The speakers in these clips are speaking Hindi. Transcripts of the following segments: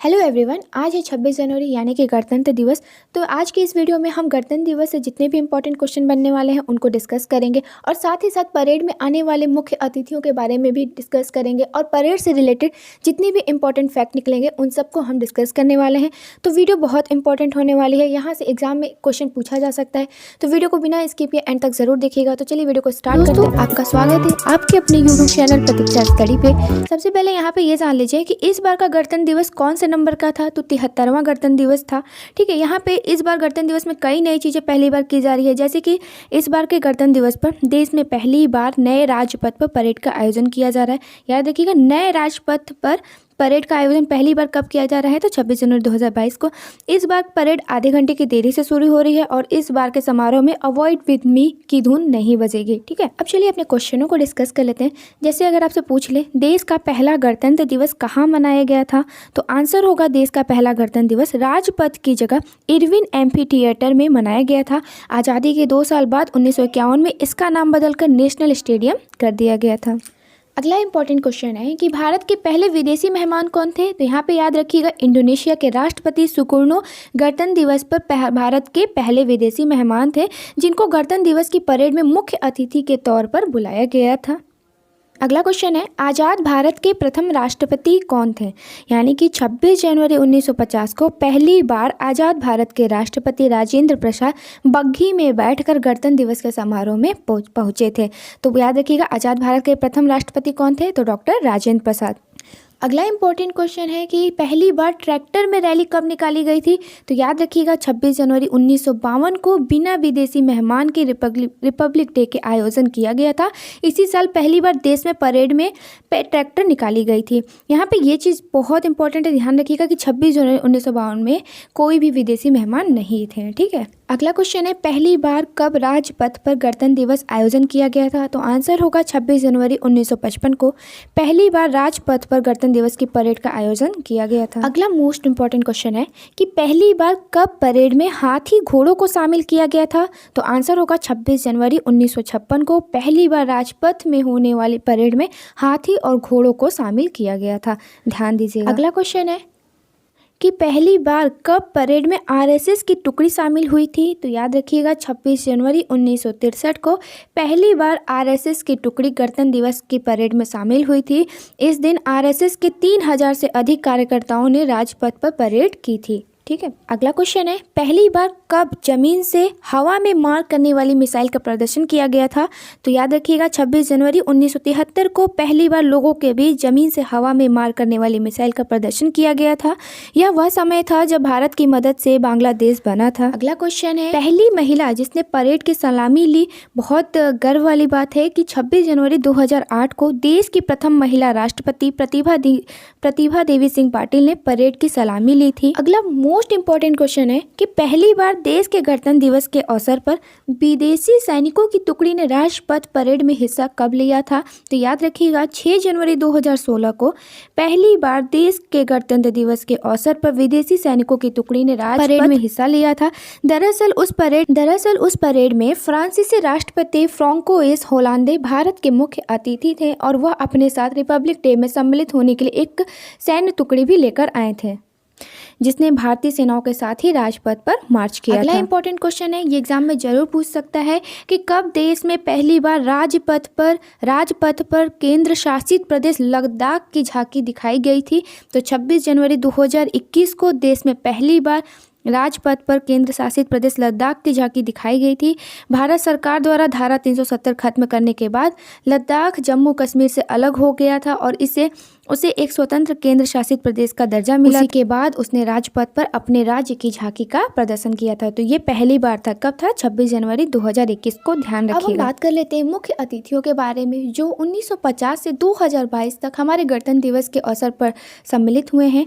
हेलो एवरीवन, आज है 26 जनवरी यानी कि गणतंत्र दिवस। तो आज की इस वीडियो में हम गणतंत्र दिवस से जितने भी इंपॉर्टेंट क्वेश्चन बनने वाले हैं उनको डिस्कस करेंगे और साथ ही साथ परेड में आने वाले मुख्य अतिथियों के बारे में भी डिस्कस करेंगे और परेड से रिलेटेड जितनी भी इंपॉर्टेंट फैक्ट निकलेंगे उन सबको हम डिस्कस करने वाले हैं। तो वीडियो बहुत इंपॉर्टेंट होने वाली है, यहाँ से एग्जाम में क्वेश्चन पूछा जा सकता है, तो वीडियो को बिना स्किप या एंड तक जरूर देखिएगा। तो चलिए वीडियो को स्टार्ट करते हैं। आपका स्वागत है आपके अपने यूट्यूब चैनल प्रतीक्षा स्टडी पे। सबसे पहले यहाँ पे ये जान लीजिए कि इस बार का गणतंत्र दिवस कौन से नंबर का था, तो 73वां गणतंत्र दिवस था। ठीक है, यहाँ पे इस बार गणतंत्र दिवस में कई नई चीज़ें पहली बार की जा रही है, जैसे कि इस बार के गणतंत्र दिवस पर देश में पहली बार नए राजपथ पर परेड का आयोजन किया जा रहा है। याद रखिएगा, नए राजपथ पर परेड का आयोजन पहली बार कब किया जा रहा है, तो 26 जनवरी 2022 को। इस बार परेड आधे घंटे की देरी से शुरू हो रही है और इस बार के समारोह में अवॉइड विद मी की धुन नहीं बजेगी। ठीक है, अब चलिए अपने क्वेश्चनों को डिस्कस कर लेते हैं। जैसे अगर आपसे पूछ ले देश का पहला गणतंत्र दिवस कहाँ मनाया गया था, तो आंसर होगा देश का पहला गणतंत्र दिवस राजपथ की जगह इरविन एम्फी थिएटर में मनाया गया था। आज़ादी के 2 साल बाद 1951 में इसका नाम बदलकर नेशनल स्टेडियम कर दिया गया था। अगला इंपॉर्टेंट क्वेश्चन है कि भारत के पहले विदेशी मेहमान कौन थे, तो यहाँ पे याद रखिएगा इंडोनेशिया के राष्ट्रपति सुकर्नो गणतंत्र दिवस पर भारत के पहले विदेशी मेहमान थे, जिनको गणतंत्र दिवस की परेड में मुख्य अतिथि के तौर पर बुलाया गया था। अगला क्वेश्चन है आज़ाद भारत के प्रथम राष्ट्रपति कौन थे, यानी कि 26 जनवरी 1950 को पहली बार आज़ाद भारत के राष्ट्रपति राजेंद्र प्रसाद बग्घी में बैठकर गणतंत्र दिवस के समारोह में पहुंचे थे। तो याद रखिएगा आज़ाद भारत के प्रथम राष्ट्रपति कौन थे, तो डॉक्टर राजेंद्र प्रसाद। अगला इंपॉर्टेंट क्वेश्चन है कि पहली बार ट्रैक्टर में रैली कब निकाली गई थी, तो याद रखिएगा 26 जनवरी 1952 को बिना विदेशी मेहमान के रिपब्लिक डे के आयोजन किया गया था। इसी साल पहली बार देश में परेड में ट्रैक्टर निकाली गई थी। यहाँ पे ये चीज़ बहुत इंपॉर्टेंट है, ध्यान रखिएगा कि 26 जनवरी 1952 में कोई भी विदेशी मेहमान नहीं थे। ठीक है, अगला क्वेश्चन है पहली बार कब राजपथ पर गणतंत्र दिवस आयोजन किया गया था, तो आंसर होगा 26 जनवरी 1955 को पहली बार राजपथ पर गणतंत्र दिवस की परेड का आयोजन किया गया था। अगला मोस्ट इंपॉर्टेंट क्वेश्चन है कि पहली बार कब परेड में हाथी घोड़ों को शामिल किया गया था, तो आंसर होगा 26 जनवरी 1956 को पहली बार राजपथ में होने वाली परेड में हाथी और घोड़ों को शामिल किया गया था। ध्यान दीजिएगा। अगला क्वेश्चन है कि पहली बार कब परेड में आरएसएस की टुकड़ी शामिल हुई थी, तो याद रखिएगा 26 जनवरी 1963 को पहली बार आरएसएस की टुकड़ी गणतंत्र दिवस की परेड में शामिल हुई थी। इस दिन आरएसएस के 3000 से अधिक कार्यकर्ताओं ने राजपथ पर परेड की थी। ठीक है, अगला क्वेश्चन है पहली बार कब जमीन से हवा में मार करने वाली मिसाइल का प्रदर्शन किया गया था, तो याद रखिएगा 26 जनवरी 1973 को पहली बार लोगों के बीच जमीन से हवा में मार करने वाली मिसाइल का प्रदर्शन किया गया था। यह वह समय था जब भारत की मदद से बांग्लादेश बना था। अगला क्वेश्चन है पहली महिला जिसने परेड की सलामी ली। बहुत गर्व वाली बात है कि 26 जनवरी 2008 को देश की प्रथम महिला राष्ट्रपति प्रतिभा देवी सिंह पाटिल ने परेड की सलामी ली थी। अगला मोस्ट इंपॉर्टेंट क्वेश्चन है कि पहली बार देश के गणतंत्र दिवस के अवसर पर विदेशी सैनिकों की टुकड़ी ने राजपथ परेड में हिस्सा कब लिया था, तो याद रखिएगा 6 जनवरी 2016 को पहली बार देश के गणतंत्र दिवस के अवसर पर विदेशी सैनिकों की टुकड़ी ने परेड में हिस्सा लिया था। दरअसल उस परेड में फ्रांसीसी राष्ट्रपति फ्रांकोइस होलांदे भारत के मुख्य अतिथि थे और वह अपने साथ रिपब्लिक डे में सम्मिलित होने के लिए एक सैन्य टुकड़ी भी लेकर आए थे, जिसने भारतीय सेनाओं के साथ ही राजपथ पर मार्च किया था। अगला इंपॉर्टेंट क्वेश्चन है, ये एग्जाम में जरूर पूछ सकता है कि कब देश में पहली बार राजपथ पर केंद्र शासित प्रदेश लद्दाख की झांकी दिखाई गई थी, तो 26 जनवरी 2021 को देश में पहली बार राजपथ पर केंद्र शासित प्रदेश लद्दाख की झांकी दिखाई गई थी। भारत सरकार द्वारा धारा 370 खत्म करने के बाद लद्दाख जम्मू कश्मीर से अलग हो गया था और उसे एक स्वतंत्र केंद्र शासित प्रदेश का दर्जा मिला। उसी के बाद उसने राजपथ पर अपने राज्य की झांकी का प्रदर्शन किया था। तो ये पहली बार था, कब था, 26 जनवरी 2021 को। ध्यान रखिएगा। अब हम बात कर लेते हैं मुख्य अतिथियों के बारे में जो 1950 से 2022 तक हमारे गणतंत्र दिवस के अवसर पर सम्मिलित हुए हैं।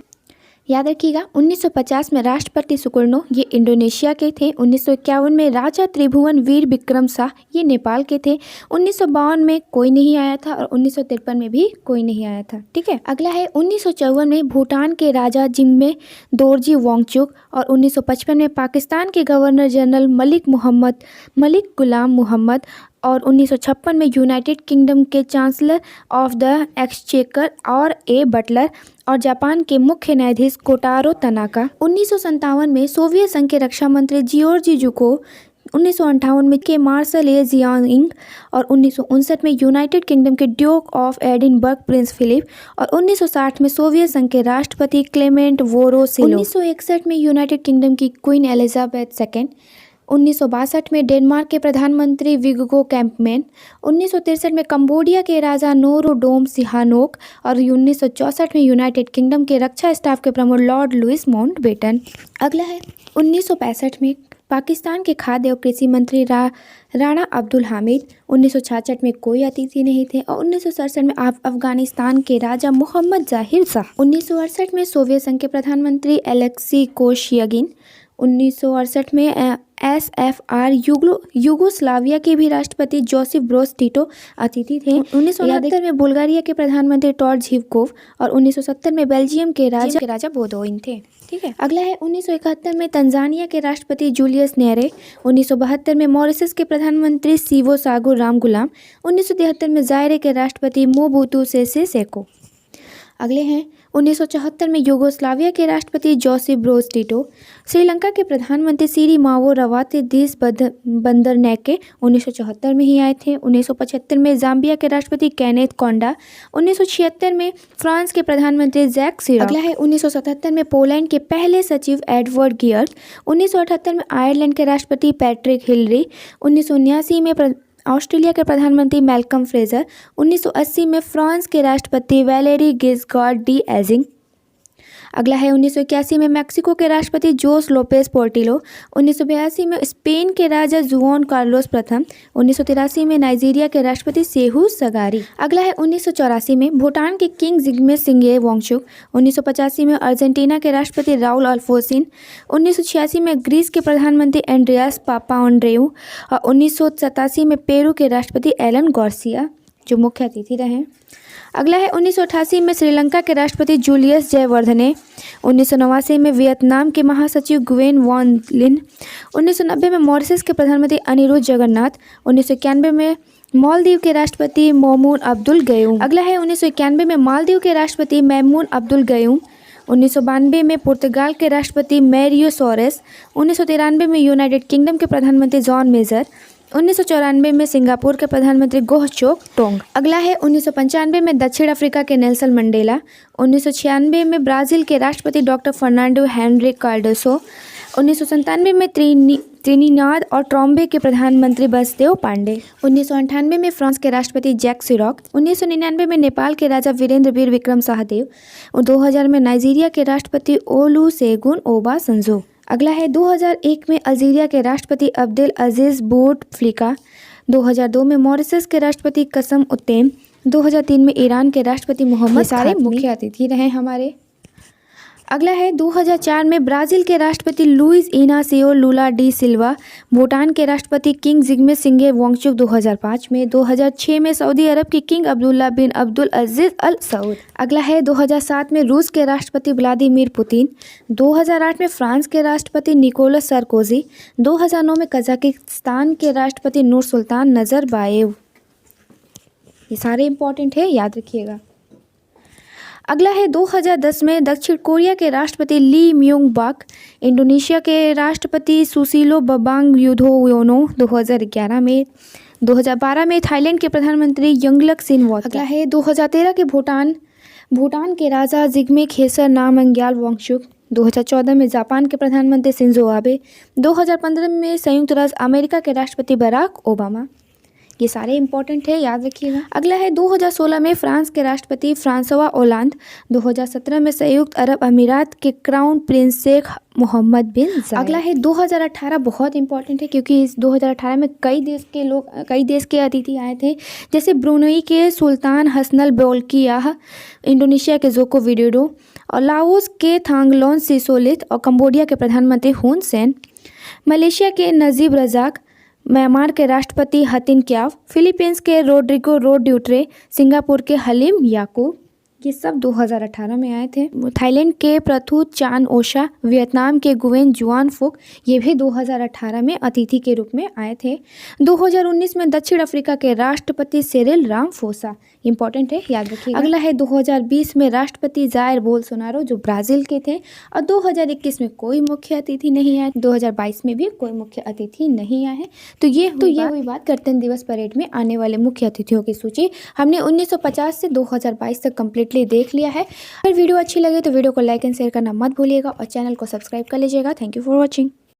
याद रखिएगा 1950 में राष्ट्रपति सुकर्नो, ये इंडोनेशिया के थे। 1951 में राजा त्रिभुवन वीर विक्रम शाह, ये नेपाल के थे। 1952 में कोई नहीं आया था और 1953 में भी कोई नहीं आया था। ठीक है, अगला है 1954 में भूटान के राजा जिग्मे दोरजी वांगचुक और 1955 में पाकिस्तान के गवर्नर जनरल मलिक गुलाम मोहम्मद और 1956 में यूनाइटेड किंगडम के चांसलर ऑफ द एक्सचेकर और ए बटलर और जापान के मुख्य न्यायाधीश कोटारो तनाका। 1957 में सोवियत संघ के रक्षा मंत्री जियोर्जी जुको, 1958 में के मार्शल ए जियांग और 1959 में यूनाइटेड किंगडम के Duke of Edinburgh Prince Philip और 1960 में सोवियत संघ के राष्ट्रपति क्लेमेंट वोरोसिलोव। 1961 में यूनाइटेड किंगडम की क्वीन एलिजाबेथ सेकेंड, 1962 में डेनमार्क के प्रधानमंत्री विगो कैंपमैन, 1963 में कंबोडिया के राजा नोरोडोम सिहानोक और 1964 में यूनाइटेड किंगडम के रक्षा स्टाफ के प्रमुख लॉर्ड लुइस माउंटबेटन। अगला है 1965 में पाकिस्तान के खाद्य और कृषि मंत्री राणा अब्दुल हामिद, 1966 में कोई अतिथि नहीं थे और 1967 में अफगानिस्तान के राजा मोहम्मद जाहिर शाह। 1968 में सोवियत संघ के प्रधानमंत्री एलेक्सी कोशियागिन, 1968 में SFR यूगोस्लाविया के भी राष्ट्रपति जोसेफ ब्रोज टिटो अतिथि थे। 1969 में बुल्गारिया के प्रधानमंत्री टॉड झिवकोव और 1970 में बेल्जियम के राजा बोदोइन थे। ठीक है। अगला है 1971 में तंजानिया के राष्ट्रपति जूलियस नेरे, 1972 में मॉरिशस के प्रधानमंत्री सिवो सागो रामगुलाम, 1973 में जायरे के राष्ट्रपति मोबुतु सेसे सेको। अगले हैं 1974 में यूगोस्लाविया के राष्ट्रपति जोसेफ ब्रोज टिटो, श्रीलंका के प्रधानमंत्री सिरी मावो रवाते दिस बंदरनैके 1974 में ही आए थे। 1975 में जाम्बिया के राष्ट्रपति केनेथ कोंडा, 1976 में फ्रांस के प्रधानमंत्री जैक शिराक। अगला है 1977 में पोलैंड के पहले सचिव एडवर्ड गियर्स, 1978 में आयरलैंड के राष्ट्रपति पैट्रिक हिलरी, 1979 में ऑस्ट्रेलिया के प्रधानमंत्री मैल्कम फ्रेजर, 1980 में फ्रांस के राष्ट्रपति वैलेरी गिस्कार्ड डी एजिंग। अगला है 1981 में मैक्सिको के राष्ट्रपति जोस लोपेस पोर्टिलो, 1982 में स्पेन के राजा जुआन कार्लोस प्रथम, 1983 में नाइजीरिया के राष्ट्रपति सेहू सगारी। अगला है 1984 में भूटान के किंग जिग्मे सिंगे वांगचुक, 1985 में अर्जेंटीना के राष्ट्रपति राउल अल्फोंसिन, 1986 में ग्रीस के प्रधानमंत्री एंड्रियास पापाओंड्रेऊ और 1987 में पेरू के राष्ट्रपति एलन गार्सिया जो मुख्य अतिथि रहे। अगला है 1988 में श्रीलंका के राष्ट्रपति जूलियस जयवर्धने, 1989 में वियतनाम के महासचिव गुएन वॉन लिन, 1990 में मॉरिशस के प्रधानमंत्री अनिरुद्ध जगन्नाथ, 1991 में मालदीव के राष्ट्रपति मोमून अब्दुल गयूम। अगला है 1991 में मालदीव के राष्ट्रपति मैमून अब्दुल गयूम, 1992 में पुर्तगाल के राष्ट्रपति मैरियो सोरेस, 1993 में यूनाइटेड किंगडम के प्रधानमंत्री जॉन मेजर, 1994 में सिंगापुर के प्रधानमंत्री गोह चोक टोंग। अगला है 1995 में दक्षिण अफ्रीका के नेल्सन मंडेला, 1996 में ब्राज़ील के राष्ट्रपति डॉक्टर फर्नांडो हेनरिक कार्डोसो, 1997 में त्रिनिदाद और टोबैगो के प्रधानमंत्री बसदेव पांडे, 1998 में फ्रांस के राष्ट्रपति जैक शिराक, 1999 में नेपाल के राजा वीरेंद्र वीर विक्रम शाहदेव और 2000 में नाइजीरिया के राष्ट्रपति ओलुसेगुन ओबासंजो। अगला है 2001 में अल्जीरिया के राष्ट्रपति अब्देल अजीज़ बोuteflika, 2002 में मॉरिशस के राष्ट्रपति कसम उद्दीन, 2003 में ईरान के राष्ट्रपति मोहम्मद सारे मुख्य अतिथि रहे हमारे। अगला है 2004 में ब्राज़ील के राष्ट्रपति लुइस इनासियो लुला डी सिल्वा, भूटान के राष्ट्रपति किंग जिग्मे सिंगे वांगचुक 2005 में, 2006 में सऊदी अरब के किंग अब्दुल्ला बिन अब्दुल अजीज़ अल सऊद। अगला है 2007 में रूस के राष्ट्रपति व्लादिमीर पुतिन, 2008 में फ्रांस के राष्ट्रपति निकोलस सार्कोजी, 2009 में कजाकिस्तान के राष्ट्रपति नूर सुल्तान नज़रबायेव। ये सारे इंपॉर्टेंट है, याद रखिएगा। अगला है 2010 में दक्षिण कोरिया के राष्ट्रपति ली म्यूंग बाक, इंडोनेशिया के राष्ट्रपति सुसिलो बबांग युधोयोनो 2011 में, 2012 में थाईलैंड के प्रधानमंत्री यंगलक सिनवात। अगला है 2013 के भूटान के राजा जिग्मे खेसर नामग्याल वांगचुक, 2014 में जापान के प्रधानमंत्री शिंजो आबे, 2015 में संयुक्त राज्य अमेरिका के राष्ट्रपति बराक ओबामा। ये सारे इंपॉर्टेंट है, याद रखिएगा। अगला है 2016 में फ्रांस के राष्ट्रपति फ्रांसवा ओलांद, 2017 में संयुक्त अरब अमीरात के क्राउन प्रिंस शेख मोहम्मद बिन जायद। अगला है 2018, बहुत इंपॉर्टेंट है क्योंकि इस 2018 में कई देश के अतिथि आए थे, जैसे ब्रुनई के सुल्तान हसनल बोल्कियाह, इंडोनेशिया के जोको विडोडो और लाओस के थांगलोन सिसोलिथ और कंबोडिया के प्रधानमंत्री हुन सेन, मलेशिया के नजीब रजाक, म्यांमार के राष्ट्रपति हतिन क्याव, फिलीपींस के रोड्रिगो रोड्यूट्रे, सिंगापुर के हलीम याकूब। ये सब 2018 में आए थे। थाईलैंड के प्रथुत चान ओशा, वियतनाम के गुएन जुआन फुक, ये भी 2018 में अतिथि के रूप में आए थे। 2019 में दक्षिण अफ्रीका के राष्ट्रपति सिरिल रामफोसा, इंपॉर्टेंट है, याद रखिएगा। अगला है 2020 में राष्ट्रपति जायर बोल्सोनारो, जो ब्राजील के थे। और 2021 में कोई मुख्य अतिथि नहीं आए, 2022 में भी कोई मुख्य अतिथि नहीं आए हैं। तो ये हुई बात गणतंत्र दिवस परेड में आने वाले मुख्य अतिथियों की सूची। हमने 1950 से 2022 तक कंप्लीटली देख लिया है। अगर वीडियो अच्छी लगे तो वीडियो को लाइक एंड शेयर करना मत भूलिएगा और चैनल को सब्सक्राइब कर लीजिएगा। Thank you for watching.